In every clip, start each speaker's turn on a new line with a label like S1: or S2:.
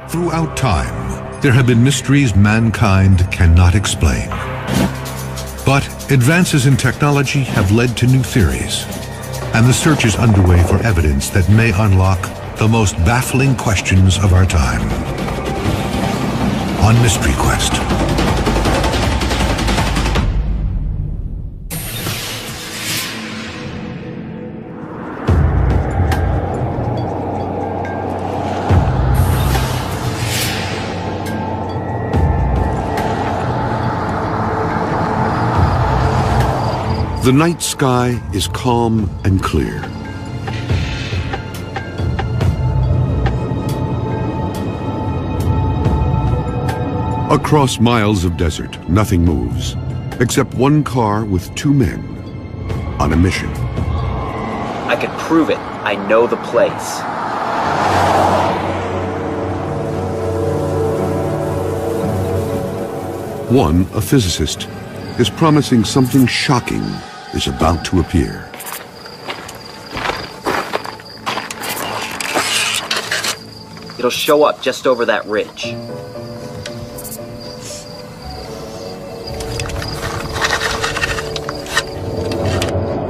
S1: Throughout time, there have been mysteries mankind cannot explain. But advances in technology have led to new theories, and the search is underway for evidence that may unlock the most baffling questions of our time. On Mystery Quest. The night sky is calm and clear. Across miles of desert, nothing moves, except one car with two men on a mission.
S2: I could prove it. I know the place.
S1: One, a physicist, is promising something shocking is about to appear.
S2: It'll show up just over that ridge.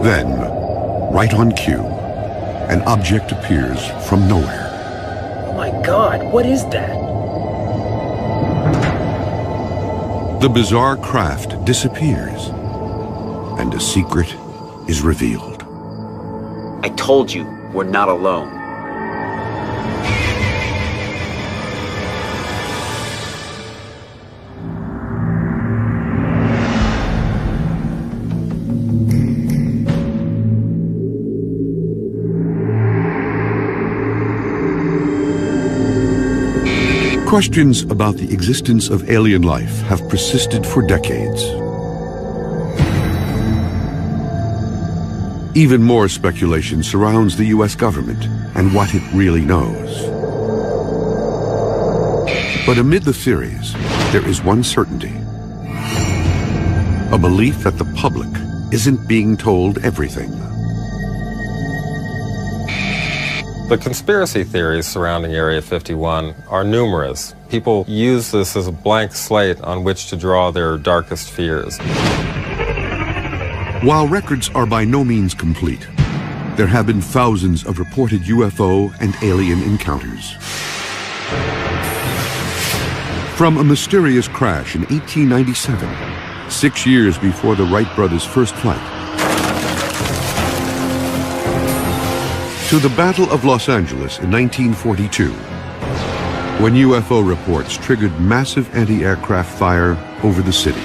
S1: Then, right on cue, an object appears from nowhere.
S2: Oh my God, what is that?
S1: The bizarre craft disappears, and a secret is revealed.
S2: I told you, we're not alone.
S1: Questions about the existence of alien life have persisted for decades. Even more speculation surrounds the U.S. government and what it really knows. But amid the theories, there is one certainty. A belief that the public isn't being told everything.
S3: The conspiracy theories surrounding Area 51 are numerous. People use this as a blank slate on which to draw their darkest fears.
S1: While records are by no means complete, there have been thousands of reported UFO and alien encounters. From a mysterious crash in 1897, 6 years before the Wright brothers' first flight, to the Battle of Los Angeles in 1942, when UFO reports triggered massive anti-aircraft fire over the city.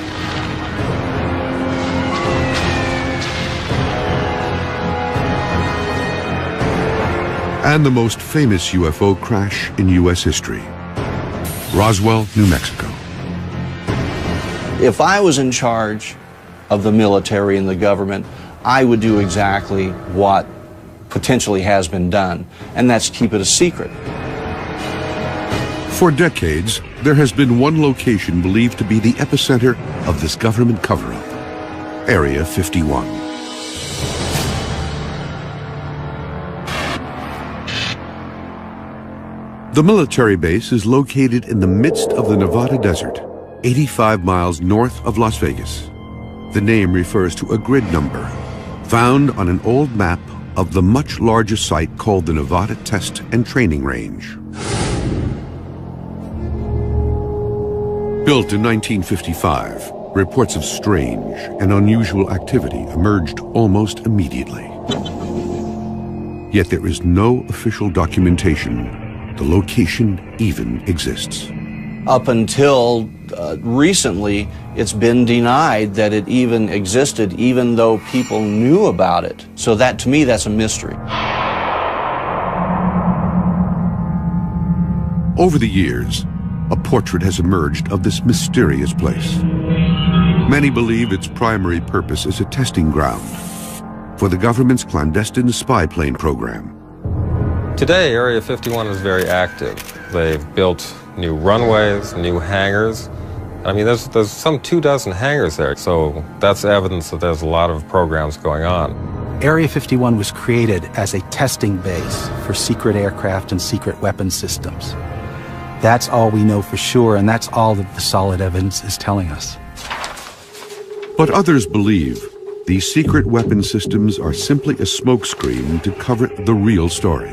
S1: And the most famous UFO crash in U.S. history, Roswell, New Mexico.
S4: If I was in charge of the military and the government, I would do exactly what potentially has been done, and that's keep it a secret.
S1: For decades, there has been one location believed to be the epicenter of this government cover-up, Area 51. The military base is located in the midst of the Nevada desert, 85 miles north of Las Vegas. The name refers to a grid number found on an old map of the much larger site called the Nevada Test and Training Range. Built in 1955, reports of strange and unusual activity emerged almost immediately. Yet there is no official documentation the location even exists.
S4: Up until recently, it's been denied that it even existed, even though people knew about it. So that, to me, that's a mystery.
S1: Over the years, a portrait has emerged of this mysterious place. Many believe its primary purpose is a testing ground for the government's clandestine spy plane program.
S3: Today, Area 51 is very active. They've built new runways, new hangars. I mean, there's some 24 hangars there, so that's evidence that there's a lot of programs going on.
S5: Area 51 was created as a testing base for secret aircraft and secret weapon systems. That's all we know for sure, and that's all that the solid evidence is telling us.
S1: But others believe these secret weapon systems are simply a smokescreen to cover the real story.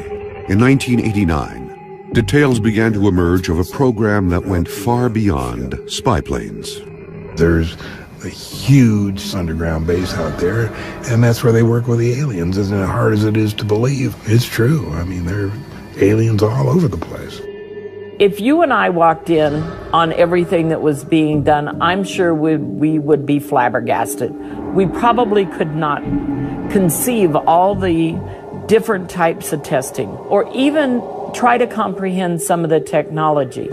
S1: In 1989, details began to emerge of a program that went far beyond spy planes.
S6: There's a huge underground base out there, and that's where they work with the aliens. As hard as it is to believe, it's true. I mean, there are aliens all over the place.
S7: If you and I walked in on everything that was being done, I'm sure we would be flabbergasted. We probably could not conceive all the different types of testing, or even try to comprehend some of the technology.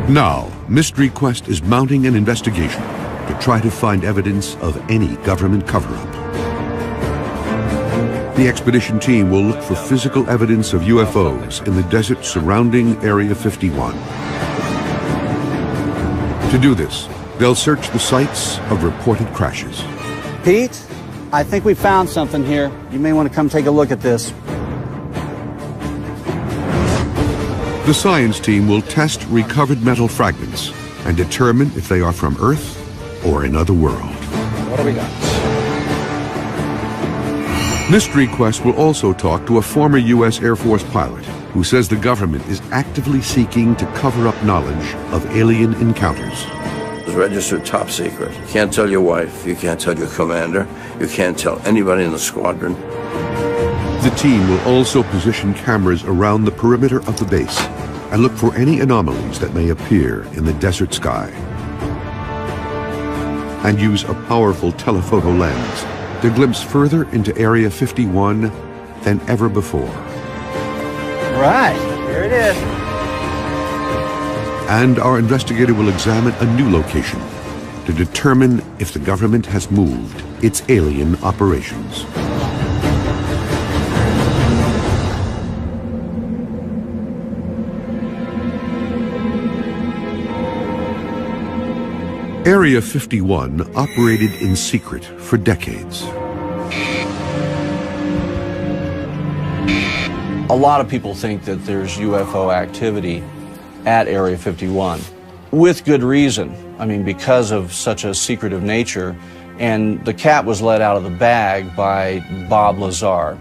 S1: Now, Mystery Quest is mounting an investigation to try to find evidence of any government cover-up. The expedition team will look for physical evidence of UFOs in the desert surrounding Area 51. To do this, they'll search the sites of reported crashes.
S4: Pete, I think we found something here. You may want to come take a look at this.
S1: The science team will test recovered metal fragments and determine if they are from Earth or another world.
S3: What do we got?
S1: Mystery Quest will also talk to a former U.S. Air Force pilot who says the government is actively seeking to cover up knowledge of alien encounters.
S8: It's registered top secret. You can't tell your wife, you can't tell your commander, you can't tell anybody in the squadron.
S1: The team will also position cameras around the perimeter of the base and look for any anomalies that may appear in the desert sky. And use a powerful telephoto lens to glimpse further into Area 51 than ever before.
S4: Right, here it is.
S1: And our investigator will examine a new location to determine if the government has moved its alien operations. Area 51 operated in secret for decades.
S4: A lot of people think that there's UFO activity at Area 51, with good reason. I mean, because of such a secretive nature, and the cat was let out of the bag by Bob Lazar.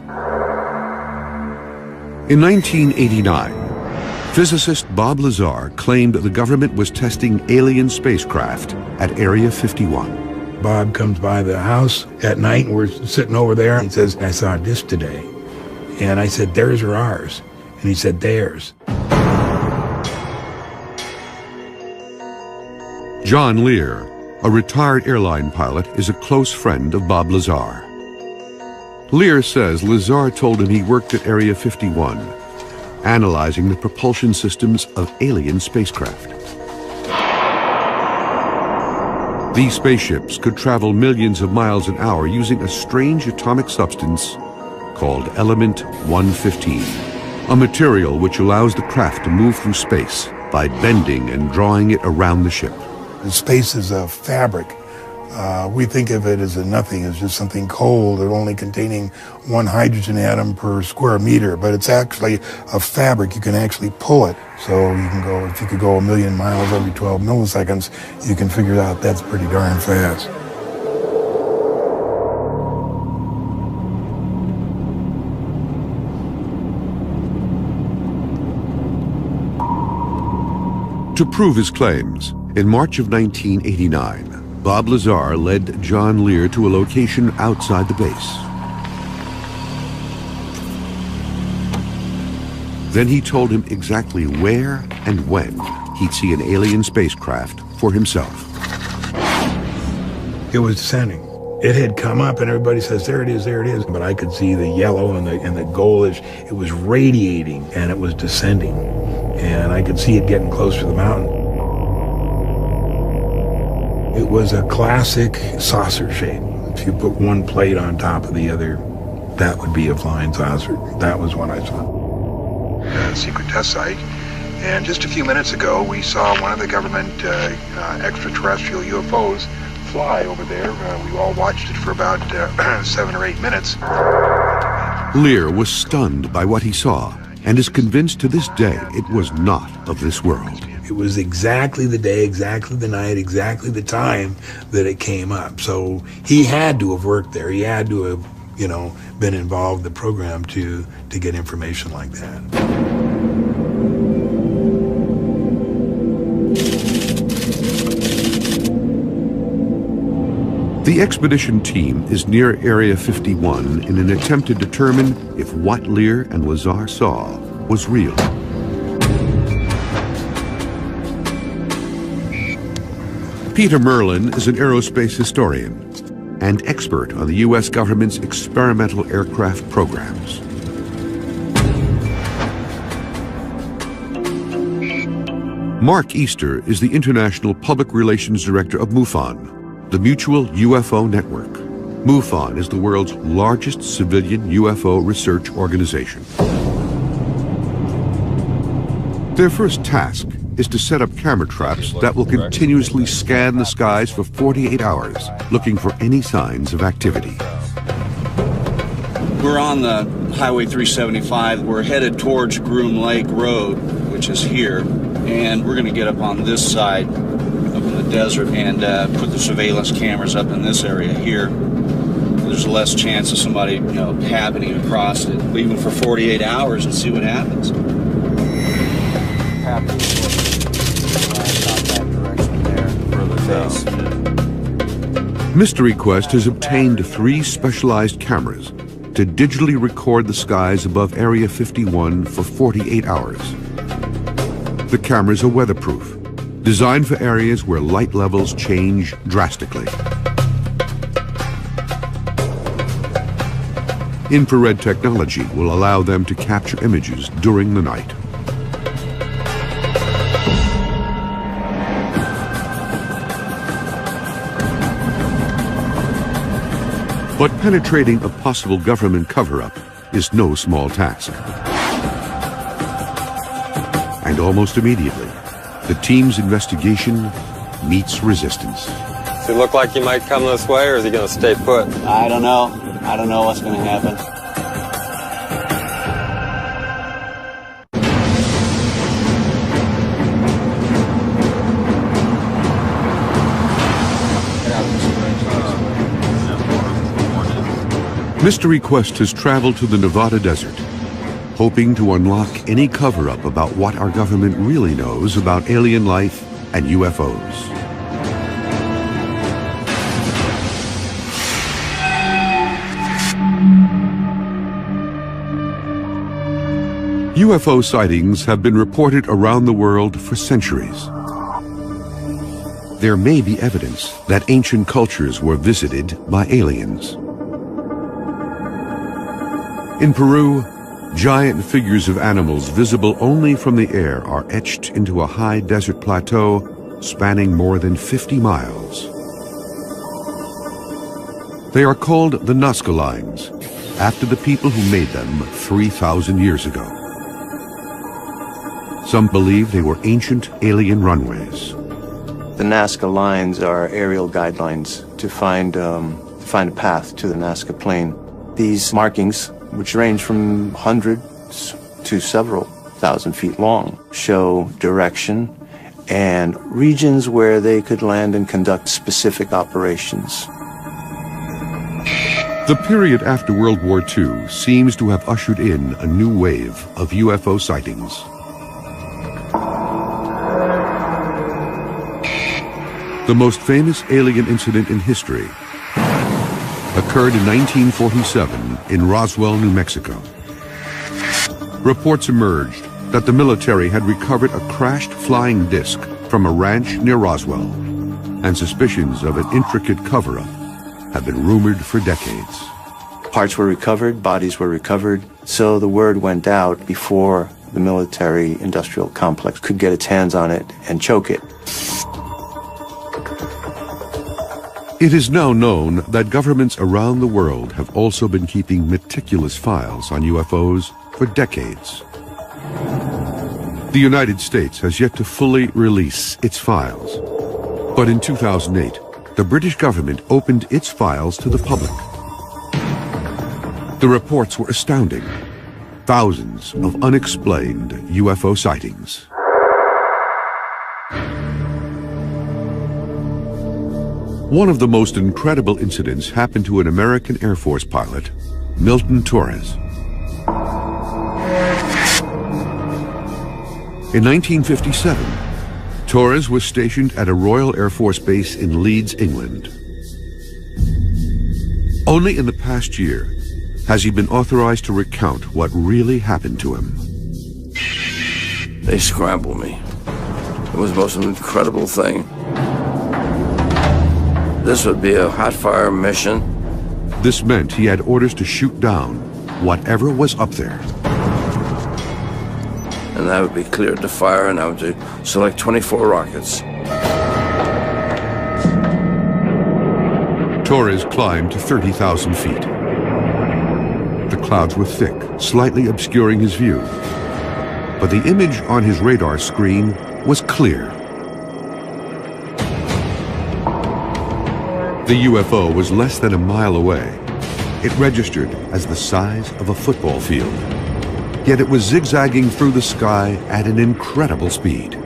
S1: In 1989, physicist Bob Lazar claimed that the government was testing alien spacecraft at Area 51.
S6: Bob comes by the house at night, and we're sitting over there, and he says, I saw a disc today. And I said, theirs or ours? And he said, theirs.
S1: John Lear, a retired airline pilot, is a close friend of Bob Lazar. Lear says Lazar told him he worked at Area 51, analyzing the propulsion systems of alien spacecraft. These spaceships could travel millions of miles an hour using a strange atomic substance called Element 115, a material which allows the craft to move through space by bending and drawing it around the ship.
S6: Space is a fabric. We think of it as a nothing, as just something cold or only containing one hydrogen atom per square meter, but it's actually a fabric. You can actually pull it. So you can go, if you could go 1,000,000 miles every 12 milliseconds, you can figure out that's pretty darn fast.
S1: To prove his claims, in March of 1989, Bob Lazar led John Lear to a location outside the base. Then he told him exactly where and when he'd see an alien spacecraft for himself.
S6: It was descending. It had come up and everybody says, there it is, there it is. But I could see the yellow and the goldish. It was radiating and it was descending. And I could see it getting close to the mountain. It was a classic saucer shape. If you put one plate on top of the other, that would be a flying saucer. That was what I saw. Secret test site. And just a few minutes ago, we saw one of the government extraterrestrial UFOs fly over there. We all watched it for about 7 or 8 minutes.
S1: Lear was stunned by what he saw and is convinced to this day it was not of this world.
S6: It was exactly the day, exactly the night, exactly the time that it came up. So he had to have worked there. He had to have, you know, been involved in the program to get information like that.
S1: The expedition team is near Area 51 in an attempt to determine if what Lear and Lazar saw was real. Peter Merlin is an aerospace historian and expert on the U.S. government's experimental aircraft programs. Mark Easter is the International Public Relations Director of MUFON, the Mutual UFO Network. MUFON is the world's largest civilian UFO research organization. Their first task is to set up camera traps that will continuously scan the skies for 48 hours, looking for any signs of activity.
S4: We're on the Highway 375. We're headed towards Groom Lake Road, which is here, and we're going to get up on this side, up in the desert, and put the surveillance cameras up in this area here. There's less chance of somebody, you know, happening across it. Leave them for 48 hours and see what happens.
S1: Mystery Quest has obtained 3 specialized cameras to digitally record the skies above Area 51 for 48 hours. The cameras are weatherproof, designed for areas where light levels change drastically. Infrared technology will allow them to capture images during the night. But penetrating a possible government cover-up is no small task. And almost immediately, the team's investigation meets resistance.
S3: Does it look like he might come this way, or is he going to stay put?
S4: I don't know. I don't know what's going to happen.
S1: Mystery Quest has traveled to the Nevada desert, hoping to unlock any cover-up about what our government really knows about alien life and UFOs. UFO sightings have been reported around the world for centuries. There may be evidence that ancient cultures were visited by aliens. In Peru, giant figures of animals visible only from the air are etched into a high desert plateau spanning more than 50 miles. They are called the Nazca Lines, after the people who made them 3,000 years ago. Some believe they were ancient alien runways.
S8: The Nazca Lines are aerial guidelines to find a path to the Nazca Plain. These markings, which range from hundreds to several thousand feet long, show direction and regions where they could land and conduct specific operations.
S1: The period after World War II seems to have ushered in a new wave of UFO sightings. The most famous alien incident in history occurred in 1947 in Roswell, New Mexico. Reports emerged that the military had recovered a crashed flying disc from a ranch near Roswell, and suspicions of an intricate cover-up have been rumored for decades.
S8: Parts were recovered, bodies were recovered, so the word went out before the military-industrial complex could get its hands on it and choke it.
S1: It is now known that governments around the world have also been keeping meticulous files on UFOs for decades. The United States has yet to fully release its files. But in 2008, the British government opened its files to the public. The reports were astounding. Thousands of unexplained UFO sightings. One of the most incredible incidents happened to an American Air Force pilot, Milton Torres. In 1957, Torres was stationed at a Royal Air Force base in Leeds, England. Only in the past year has he been authorized to recount what really happened to him.
S9: They scrambled me. It was the most incredible thing. This would be a hot fire mission.
S1: This meant he had orders to shoot down whatever was up there.
S9: And that would be cleared to fire, and I would select 24 rockets.
S1: Torres climbed to 30,000 feet. The clouds were thick, slightly obscuring his view. But the image on his radar screen was clear. The UFO was less than a mile away. It registered as the size of a football field. Yet it was zigzagging through the sky at an incredible speed.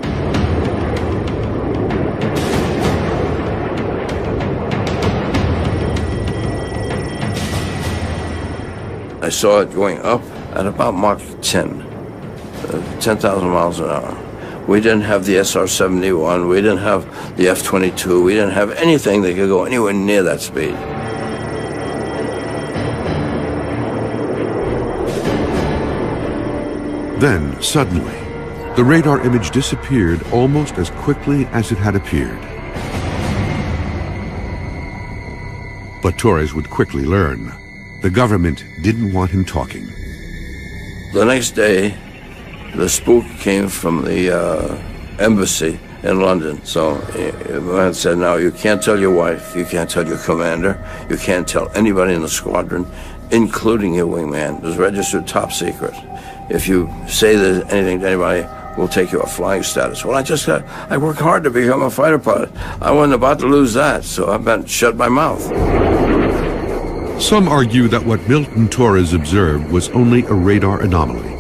S9: I saw it going up at about Mach 10, 10,000 miles an hour. We didn't have the SR-71, we didn't have the F-22, we didn't have anything that could go anywhere near that speed.
S1: Then, suddenly, the radar image disappeared almost as quickly as it had appeared. But Torres would quickly learn. The government didn't want him talking.
S9: The next day, the spook came from the embassy in London. So the man said, now you can't tell your wife, you can't tell your commander, you can't tell anybody in the squadron, including your wingman. It's registered top secret. If you say there's anything to anybody, we'll take you off flying status. Well, I worked hard to become a fighter pilot. I wasn't about to lose that, so I shut my mouth.
S1: Some argue that what Milton Torres observed was only a radar anomaly.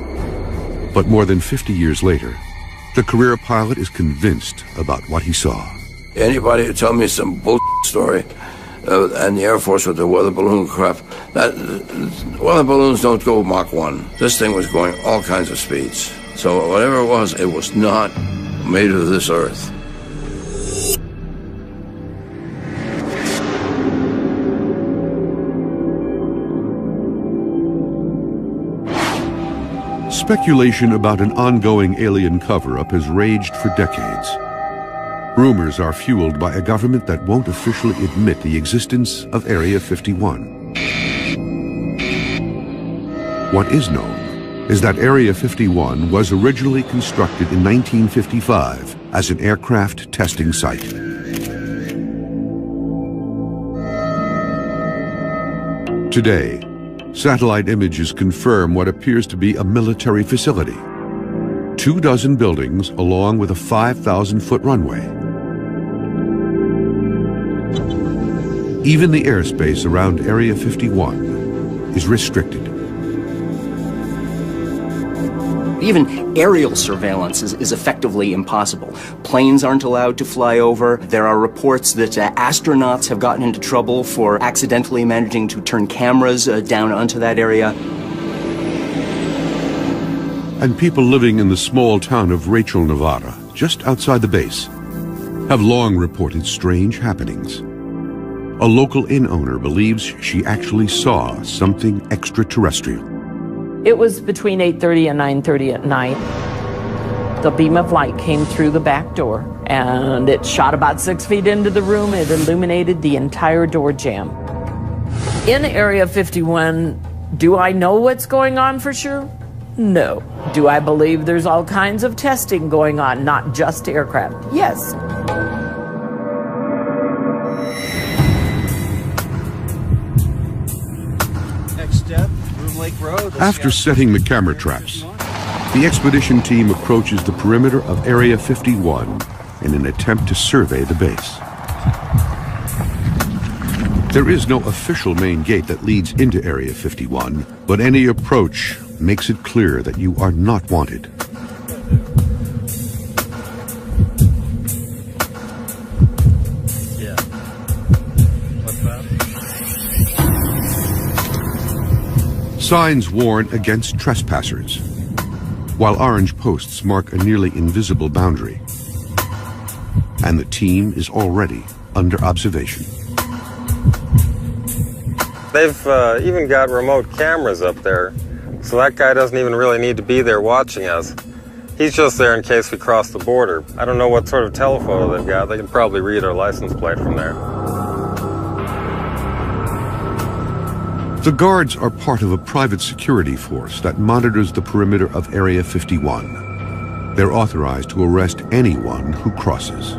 S1: But more than 50 years later, the career pilot is convinced about what he saw.
S9: Anybody who tells me some bullshit story, and the Air Force with the weather balloon crap, weather balloons don't go Mach 1. This thing was going all kinds of speeds. So whatever it was not made of this earth.
S1: Speculation about an ongoing alien cover-up has raged for decades. Rumors are fueled by a government that won't officially admit the existence of Area 51. What is known is that Area 51 was originally constructed in 1955 as an aircraft testing site. Today, satellite images confirm what appears to be a military facility. 24 buildings along with a 5,000-foot runway. Even the airspace around Area 51 is restricted.
S2: Even aerial surveillance is effectively impossible. Planes aren't allowed to fly over. There are reports that astronauts have gotten into trouble for accidentally managing to turn cameras down onto that area.
S1: And people living in the small town of Rachel, Nevada, just outside the base, have long reported strange happenings. A local inn owner believes she actually saw something extraterrestrial.
S7: It was between 8:30 and 9:30 at night. The beam of light came through the back door, and it shot about 6 feet into the room. It illuminated the entire door jamb. In Area 51, do I know what's going on for sure? No. Do I believe there's all kinds of testing going on, not just aircraft? Yes.
S4: Next step, Groom Lake Road.
S1: After setting the camera traps, the expedition team approaches the perimeter of Area 51 in an attempt to survey the base. There is no official main gate that leads into Area 51, but any approach makes it clear that you are not wanted.
S3: Yeah. What's that?
S1: Signs warn against trespassers, while orange posts mark a nearly invisible boundary. And the team is already under observation.
S3: They've even got remote cameras up there, so that guy doesn't even really need to be there watching us. He's just there in case we cross the border. I don't know what sort of telephoto they've got. They can probably read our license plate from there.
S1: The guards are part of a private security force that monitors the perimeter of Area 51. They're authorized to arrest anyone who crosses.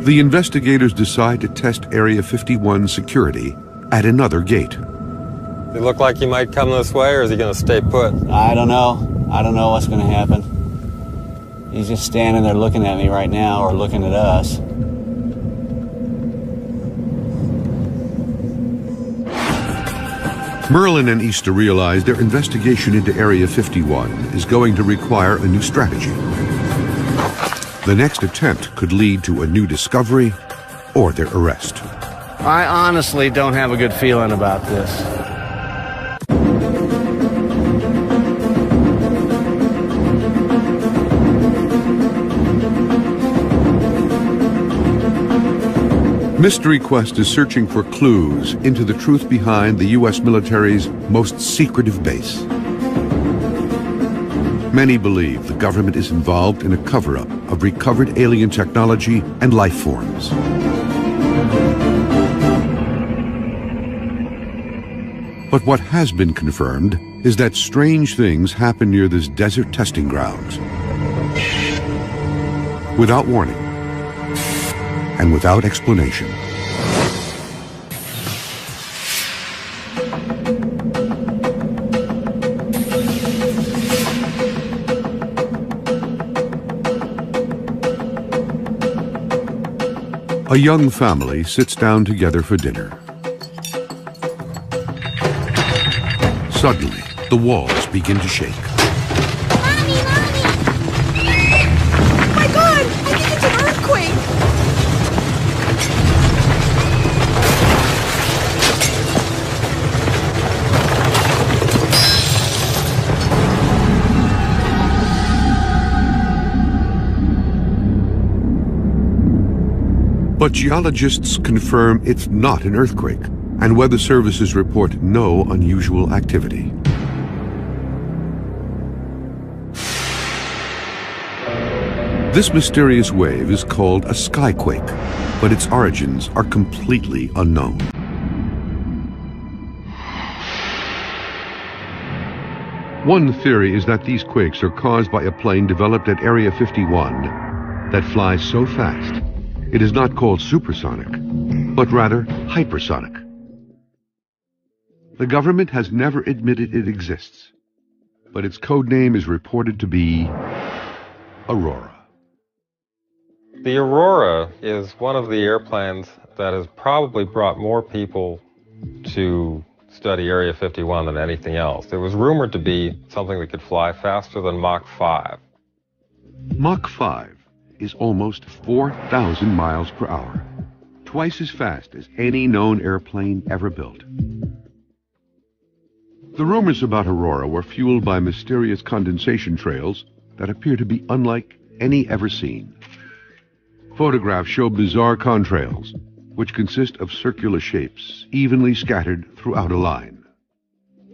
S1: The investigators decide to test Area 51 security at another gate.
S3: Does he look like he might come this way, or is he going to stay put?
S4: I don't know. I don't know what's going to happen. He's just standing there looking at me right now, or looking at us.
S1: Merlin and Easter realize their investigation into Area 51 is going to require a new strategy. The next attempt could lead to a new discovery or their arrest.
S4: I honestly don't have a good feeling about this.
S1: Mystery Quest is searching for clues into the truth behind the U.S. military's most secretive base. Many believe the government is involved in a cover-up of recovered alien technology and life forms. But what has been confirmed is that strange things happen near this desert testing grounds. Without warning and without explanation. A young family sits down together for dinner. Suddenly, the walls begin to shake.
S10: Mommy! Oh my God! I think it's an earthquake!
S1: But geologists confirm it's not an earthquake, and weather services report no unusual activity. This mysterious wave is called a skyquake, but its origins are completely unknown. One theory is that these quakes are caused by a plane developed at Area 51 that flies so fast it is not called supersonic, but rather hypersonic. The government has never admitted it exists, but its code name is reported to be Aurora.
S3: The Aurora is one of the airplanes that has probably brought more people to study Area 51 than anything else. It was rumored to be something that could fly faster than Mach 5.
S1: Mach 5 is almost 4,000 miles per hour, twice as fast as any known airplane ever built. The rumors about Aurora were fueled by mysterious condensation trails that appear to be unlike any ever seen. Photographs show bizarre contrails, which consist of circular shapes evenly scattered throughout a line.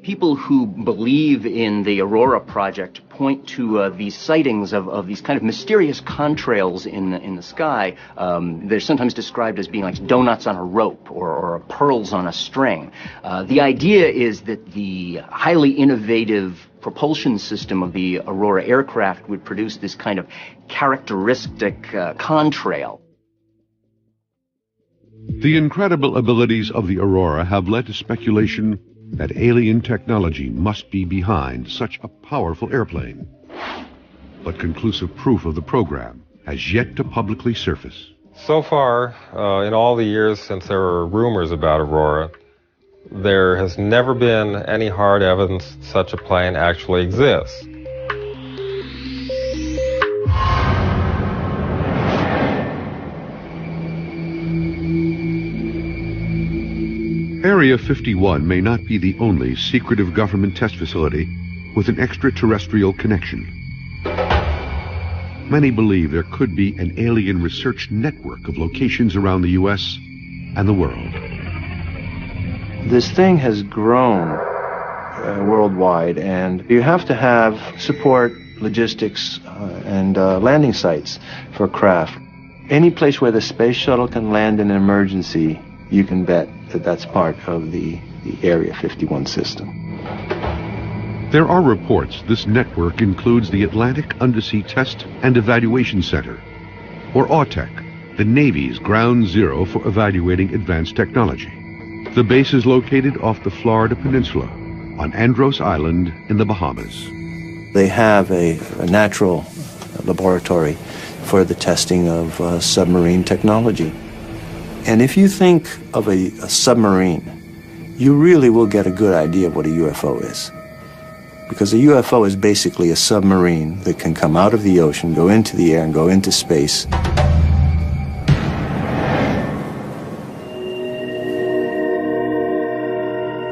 S2: People who believe in the Aurora project point to these sightings of these kind of mysterious contrails in the sky. They're sometimes described as being like donuts on a rope or pearls on a string. The idea is that the highly innovative propulsion system of the Aurora aircraft would produce this kind of characteristic contrail.
S1: The incredible abilities of the Aurora have led to speculation that alien technology must be behind such a powerful airplane. But conclusive proof of the program has yet to publicly surface.
S3: So far, in all the years since there were rumors about Aurora, there has never been any hard evidence such a plane actually exists.
S1: Area 51 may not be the only secretive government test facility with an extraterrestrial connection. Many believe there could be an alien research network of locations around the U.S. and the world.
S8: This thing has grown worldwide, and you have to have support, logistics, and landing sites for craft. Any place where the space shuttle can land in an emergency, you can bet that that's part of the Area 51 system.
S1: There are reports this network includes the Atlantic Undersea Test and Evaluation Center, or AUTEC, the Navy's ground zero for evaluating advanced technology. The base is located off the Florida Peninsula on Andros Island in the Bahamas.
S8: They have a natural laboratory for the testing of submarine technology. And if you think of a submarine, you really will get a good idea of what a UFO is. Because a UFO is basically a submarine that can come out of the ocean, go into the air, and go into space.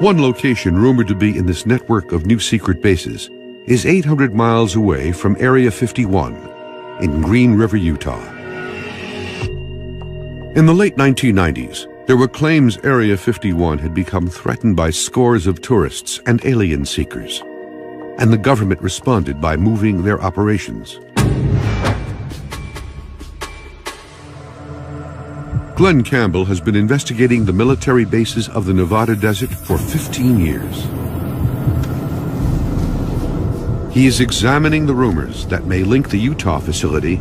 S1: One location rumored to be in this network of new secret bases is 800 miles away from Area 51 in Green River, Utah. In the late 1990s, there were claims Area 51 had become threatened by scores of tourists and alien seekers, and the government responded by moving their operations. Glenn Campbell has been investigating the military bases of the Nevada desert for 15 years. He is examining the rumors that may link the Utah facility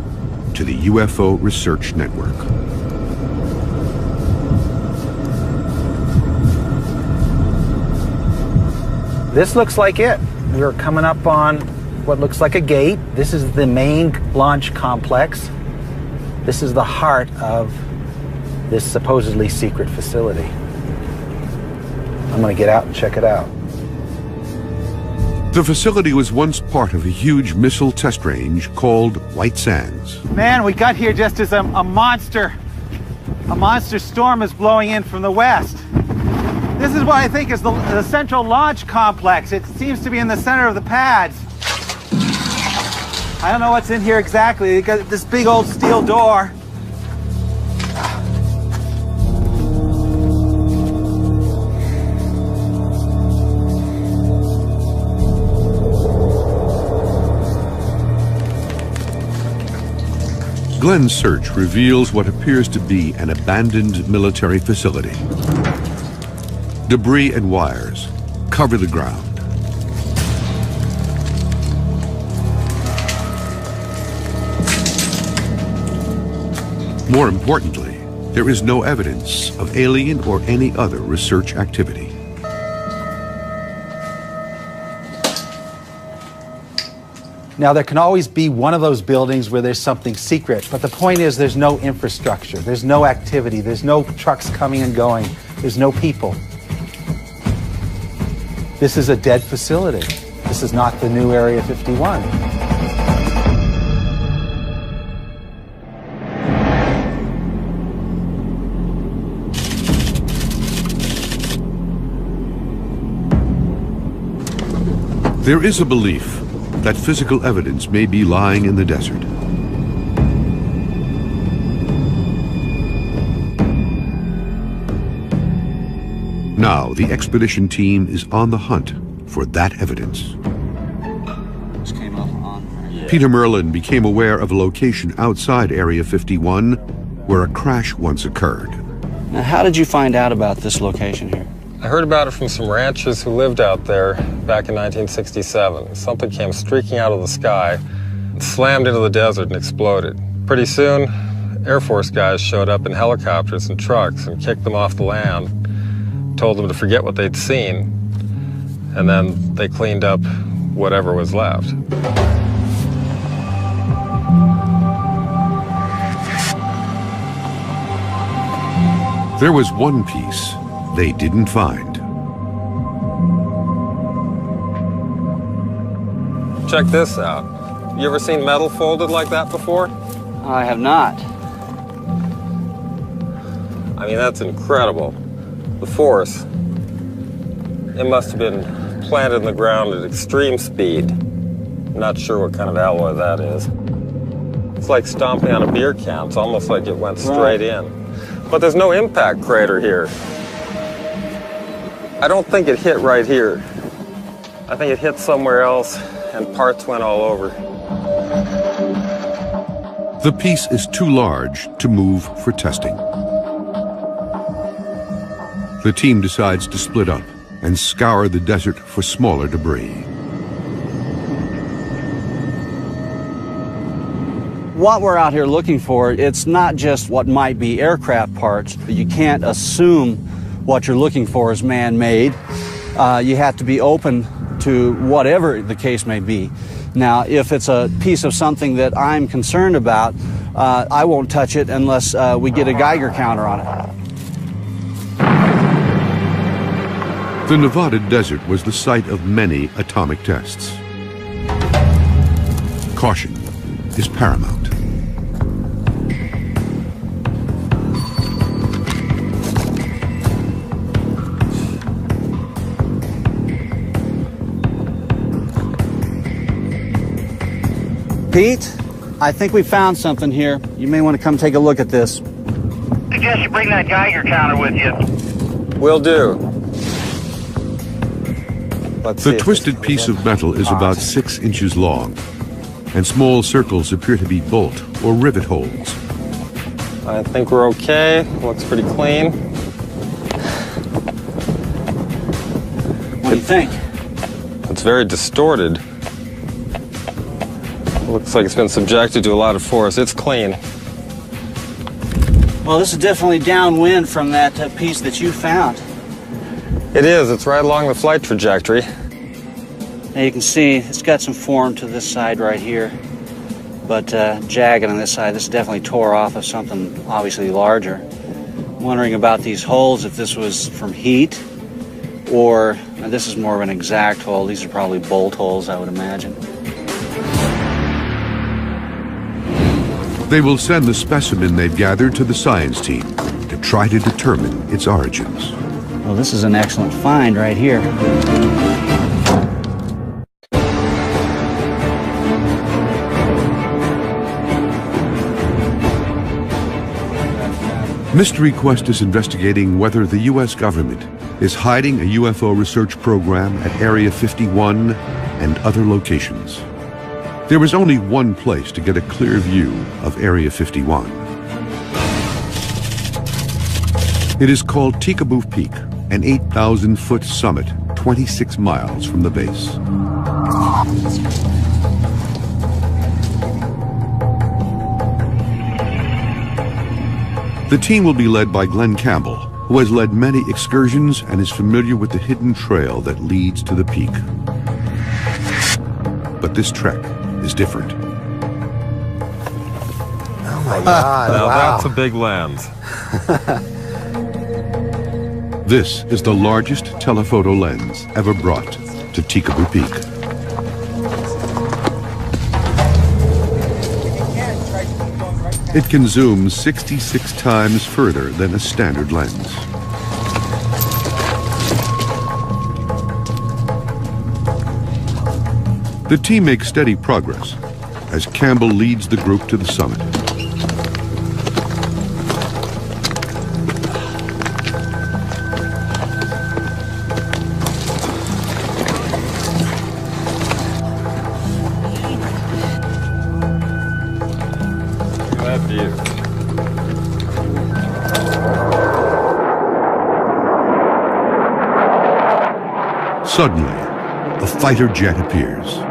S1: to the UFO Research Network.
S5: This looks like it. We're coming up on what looks like a gate. This is the main launch complex. This is the heart of this supposedly secret facility. I'm going to get out and check it out.
S1: The facility was once part of a huge missile test range called White Sands.
S11: Man, we got here just as a monster storm is blowing in from the west. This is what I think is the central launch complex. It seems to be in the center of the pads. I don't know what's in here exactly. They got this big old steel door.
S1: Glenn's search reveals what appears to be an abandoned military facility. Debris and wires cover the ground. More importantly, there is no evidence of alien or any other research activity.
S5: Now, there can always be one of those buildings where there's something secret, but the point is there's no infrastructure, there's no activity, there's no trucks coming and going, there's no people. This is a dead facility. This is not the new Area 51.
S1: There is a belief that physical evidence may be lying in the desert. Now, the expedition team is on the hunt for that evidence. Peter Merlin became aware of a location outside Area 51 where a crash once occurred.
S4: Now, how did you find out about this location here?
S3: I heard about it from some ranchers who lived out there back in 1967. Something came streaking out of the sky, slammed into the desert and exploded. Pretty soon, Air Force guys showed up in helicopters and trucks and kicked them off the land, told them to forget what they'd seen, and then they cleaned up whatever was left.
S1: There was one piece they didn't find.
S3: Check this out. You ever seen metal folded like that before?
S4: I have not.
S3: I mean, that's incredible. The force, it must have been planted in the ground at extreme speed. I'm not sure what kind of alloy that is. It's like stomping on a beer can. It's almost like it went straight in. But there's no impact crater here. I don't think it hit right here. I think it hit somewhere else and parts went all over.
S1: The piece is too large to move for testing. The team decides to split up and scour the desert for smaller debris.
S4: What we're out here looking for, it's not just what might be aircraft parts, but you can't assume what you're looking for is man-made. You have to be open to whatever the case may be. Now, if it's a piece of something that I'm concerned about, I won't touch it unless we get a Geiger counter on it.
S1: The Nevada desert was the site of many atomic tests. Caution is paramount.
S4: Pete, I think we found something here. You may want to come take a look at this.
S12: I suggest you bring that Geiger counter with you.
S3: Will do.
S1: The twisted piece of metal is about 6 inches long, and small circles appear to be bolt or rivet holes.
S3: I think we're okay. Looks pretty clean.
S4: What do you think?
S3: It's very distorted. Looks like it's been subjected to a lot of force. It's clean.
S4: Well, this is definitely downwind from that piece that you found.
S3: It is. It's right along the flight trajectory.
S4: Now you can see it's got some form to this side right here, but jagged on this side. This definitely tore off of something obviously larger. I'm wondering about these holes, if this was from heat, or this is more of an exact hole. These are probably bolt holes, I would imagine.
S1: They will send the specimen they've gathered to the science team to try to determine its origins.
S4: Well, this is an excellent find right here.
S1: Mystery Quest is investigating whether the U.S. government is hiding a UFO research program at Area 51 and other locations. There is only one place to get a clear view of Area 51. It is called Tikaboo Peak, an 8,000-foot summit 26 miles from the base. The team will be led by Glenn Campbell, who has led many excursions and is familiar with the hidden trail that leads to the peak. But this trek is different.
S13: Oh my God,
S3: now
S13: wow.
S3: That's a big lens.
S1: This is the largest telephoto lens ever brought to Tikaboo Peak. It can zoom 66 times further than a standard lens. The team makes steady progress as Campbell leads the group to the summit.
S3: That view.
S1: Suddenly, a fighter jet appears.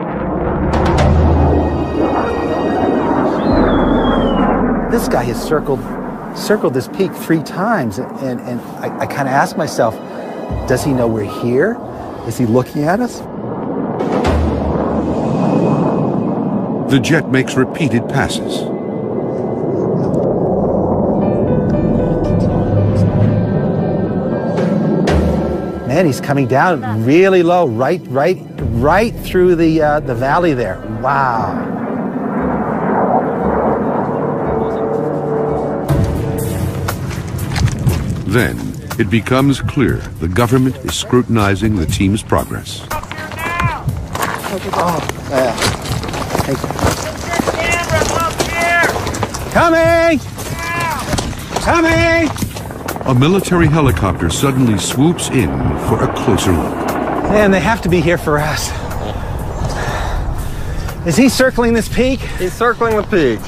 S5: This guy has circled this peak 3 times, and I kind of ask myself, does he know we're here? Is he looking at us?
S1: The jet makes repeated passes.
S5: Man, he's coming down really low, right through the valley there. Wow.
S1: Then it becomes clear the government is scrutinizing the team's progress.
S5: Coming! Coming!
S1: A military helicopter suddenly swoops in for a closer look.
S5: Man, they have to be here for us. Is he circling this peak?
S3: He's circling the peak.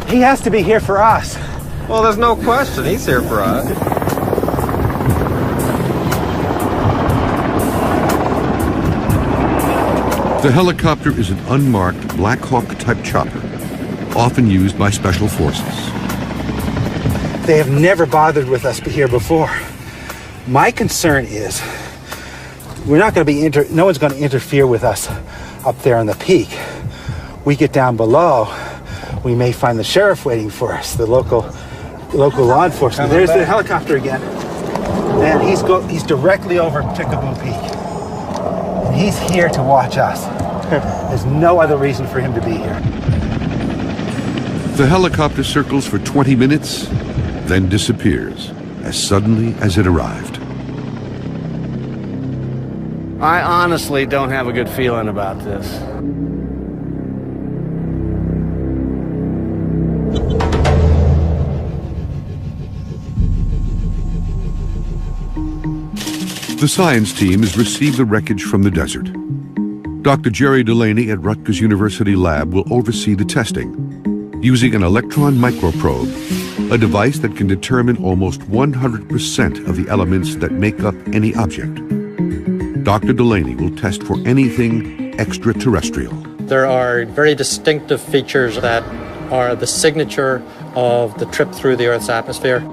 S5: He has to be here for us.
S3: Well, there's no question. He's here for us.
S1: The helicopter is an unmarked Black Hawk-type chopper, often used by special forces.
S5: They have never bothered with us here before. My concern is we're not going to be no one's going to interfere with us up there on the peak. We get down below, we may find the sheriff waiting for us, the local law enforcement. There's the helicopter again. And he's directly over Tickaboo Peak. And he's here to watch us. There's no other reason for him to be here.
S1: The helicopter circles for 20 minutes, then disappears as suddenly as it arrived.
S4: I honestly don't have a good feeling about this.
S1: The science team has received the wreckage from the desert. Dr. Jerry Delaney at Rutgers University Lab will oversee the testing using an electron microprobe, a device that can determine almost 100% of the elements that make up any object. Dr. Delaney will test for anything extraterrestrial.
S13: There are very distinctive features that are the signature of the trip through the Earth's atmosphere.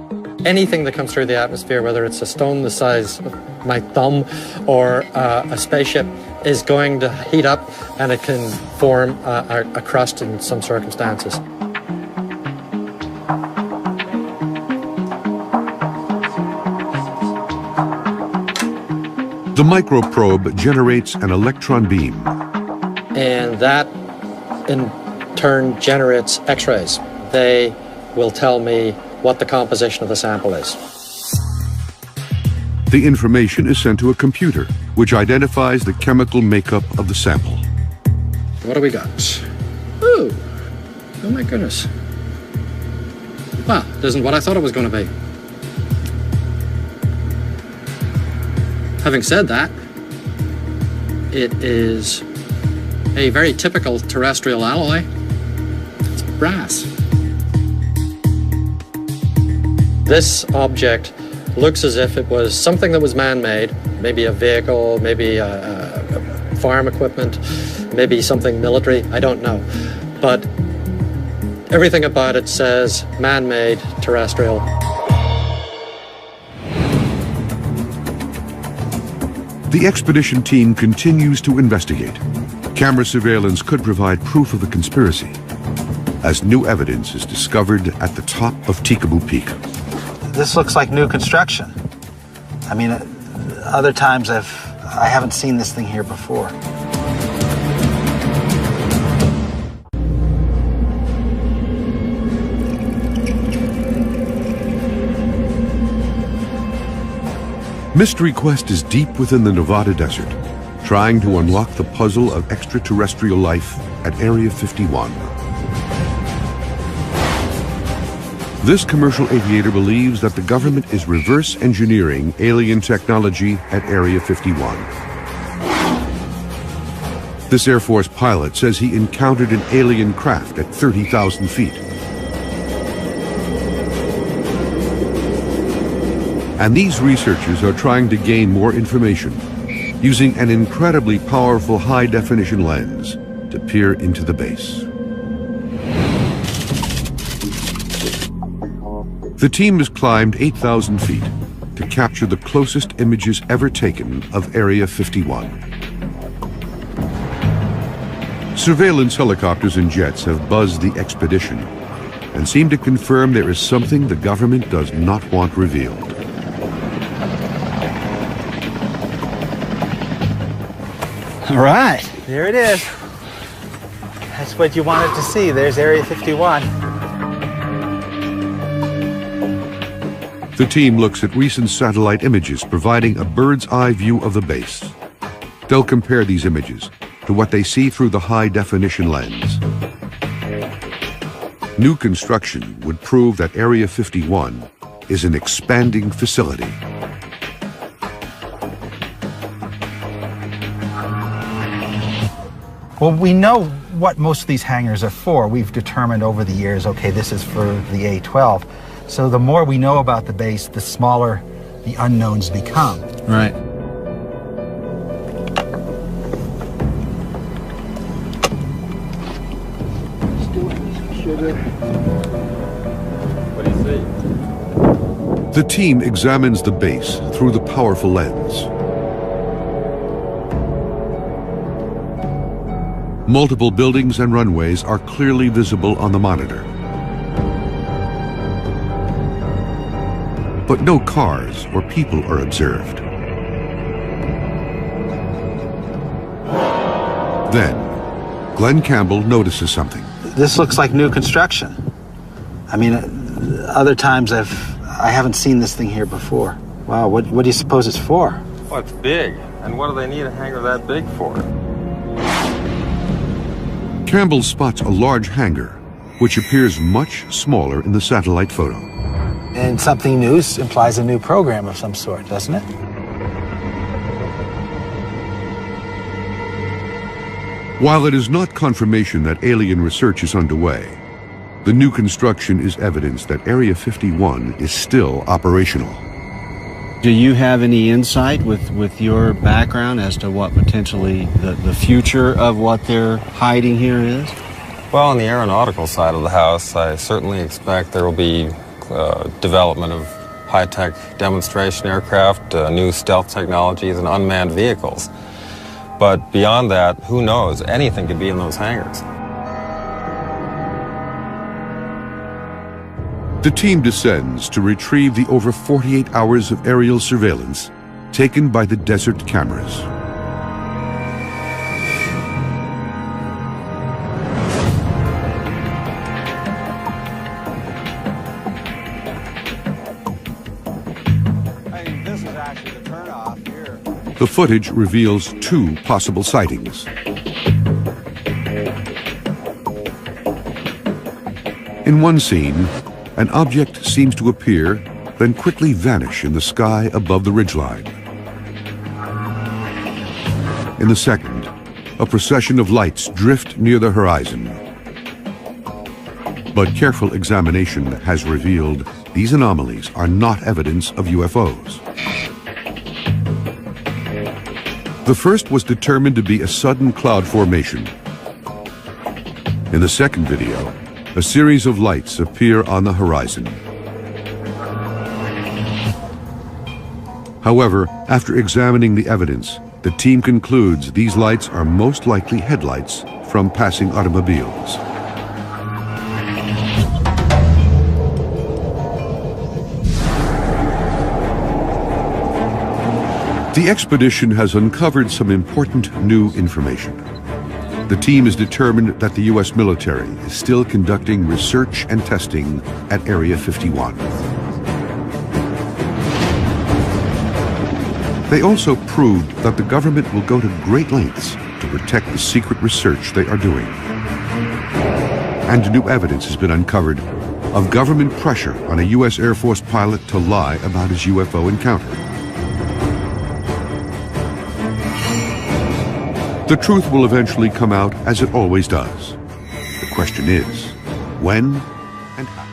S13: Anything that comes through the atmosphere, whether it's a stone the size of my thumb or a spaceship, is going to heat up and it can form a crust in some circumstances.
S1: The microprobe generates an electron beam.
S13: And that, in turn, generates X-rays. They will tell me what the composition of the sample is.
S1: The information is sent to a computer, which identifies the chemical makeup of the sample.
S13: What do we got? Ooh, oh my goodness. Well, it isn't what I thought it was going to be. Having said that, it is a very typical terrestrial alloy. It's brass. This object looks as if it was something that was man-made, maybe a vehicle, maybe a farm equipment, maybe something military, I don't know. But everything about it says man-made, terrestrial.
S1: The expedition team continues to investigate. Camera surveillance could provide proof of the conspiracy, as new evidence is discovered at the top of Tickaboo Peak.
S5: This looks like new construction. I mean, other times I haven't seen this thing here before.
S1: Mystery Quest is deep within the Nevada desert, trying to unlock the puzzle of extraterrestrial life at Area 51. This commercial aviator believes that the government is reverse engineering alien technology at Area 51. This Air Force pilot says he encountered an alien craft at 30,000 feet. And these researchers are trying to gain more information using an incredibly powerful high-definition lens to peer into the base. The team has climbed 8,000 feet to capture the closest images ever taken of Area 51. Surveillance helicopters and jets have buzzed the expedition and seem to confirm there is something the government does not want revealed.
S5: All right, there it is. That's what you wanted to see. There's Area 51.
S1: The team looks at recent satellite images, providing a bird's eye view of the base. They'll compare these images to what they see through the high-definition lens. New construction would prove that Area 51 is an expanding facility.
S5: Well, we know what most of these hangars are for. We've determined over the years, okay, this is for the A-12. So the more we know about the base, the smaller the unknowns become.
S4: Right.
S3: What do you see?
S1: The team examines the base through the powerful lens. Multiple buildings and runways are clearly visible on the monitor. But no cars or people are observed. Then, Glenn Campbell notices something.
S5: This looks like new construction. I mean, other times I haven't seen this thing here before. Wow, what do you suppose it's for?
S3: Well, it's big. And what do they need a hangar that big for?
S1: Campbell spots a large hangar, which appears much smaller in the satellite photo.
S5: And something new implies a new program of some sort, doesn't it?
S1: While it is not confirmation that alien research is underway, the new construction is evidence that Area 51 is still operational.
S4: Do you have any insight with your background as to what potentially the future of what they're hiding here is?
S3: Well, on the aeronautical side of the house, I certainly expect there will be development of high-tech demonstration aircraft, new stealth technologies, and unmanned vehicles. But beyond that, who knows? Anything could be in those hangars.
S1: The team descends to retrieve the over 48 hours of aerial surveillance taken by the desert cameras. The footage reveals two possible sightings. In one scene, an object seems to appear, then quickly vanish in the sky above the ridgeline. In the second, a procession of lights drift near the horizon. But careful examination has revealed these anomalies are not evidence of UFOs. The first was determined to be a sudden cloud formation. In the second video, a series of lights appear on the horizon. However, after examining the evidence, the team concludes these lights are most likely headlights from passing automobiles. The expedition has uncovered some important new information. The team is determined that the U.S. military is still conducting research and testing at Area 51. They also proved that the government will go to great lengths to protect the secret research they are doing. And new evidence has been uncovered of government pressure on a U.S. Air Force pilot to lie about his UFO encounter. The truth will eventually come out as it always does. The question is, when and how?